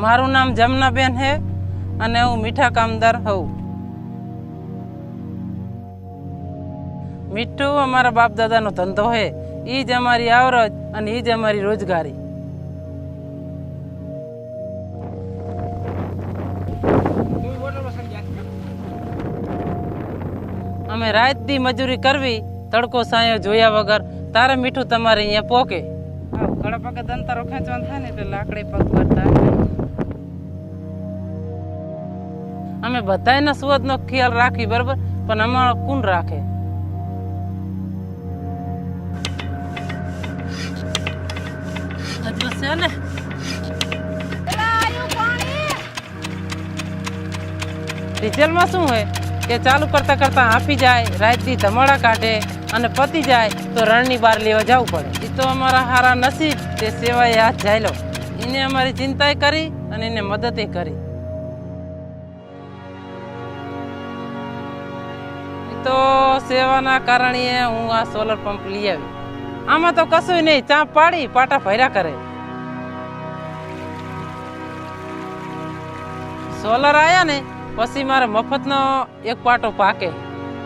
મારું નામ જમનાબેન હે અને હું મીઠા કામદાર હોઉં. મીઠું અમારા બાપ દાદાનો ધંધો હે. ઈ જ અમારી આવરત અને ઈ જ અમારી રોજગારી. અમે રાત દી મજૂરી કરવી, તડકો સાયો જોયા વગર, તારે મીઠું તમારે અહીંયા પોકે. ઘણા પગે દંતારો ખેંચવાનું થાય ને એટલે લાકડી પગ કરતા. અમે બધાયના સુવદનો ખ્યાલ રાખી બરોબર, પણ અમારો કોણ રાખે? ને ડીઝલમાં શું હોય કે ચાલુ કરતા કરતા હાંફી જાય, રાતથી ધમાડા કાઢે અને પતી જાય તો રણની બહાર લેવા જવું પડે. એ તો અમારા હારા નસીબ તે સેવાએ હાથ જાયલો. એને અમારી ચિંતાએ કરી અને એને મદદે કરી. તો સેવાના કારણે હું આ સોલર પંપ લઈ આવી. આમાં તો કશું નહીં, ચાંપ પાડી પાટા ભર્યા કરે. સોલર આયા ને પછી મારે મફતનો એક પાટો પાકે.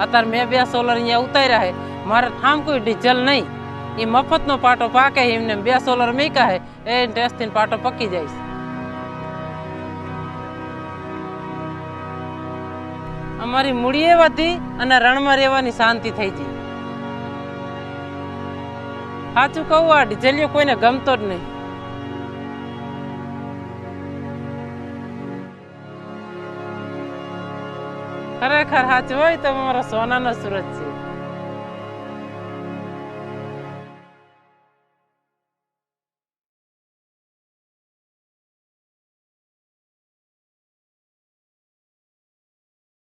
અત્યારે મેં 2 સોલર અહીંયા ઉતાર્યા હે, મારે ઠામ કોઈ ડીઝલ નહીં. એ મફતનો પાટો પાકે, એમને 2 સોલર મેકા હે, એ ટેસ્ટથી પાટો પકી જાય. અમારી મૂડીએ વધી અને રણમાં રહેવાની શાંતિ થઈ ગઈ. સાચું કહું, આ ડીઝલિયો કોઈને ગમતો જ નહીં. ખરેખર સાચું હોય તો મારો સોનાનો સૂરજ છે.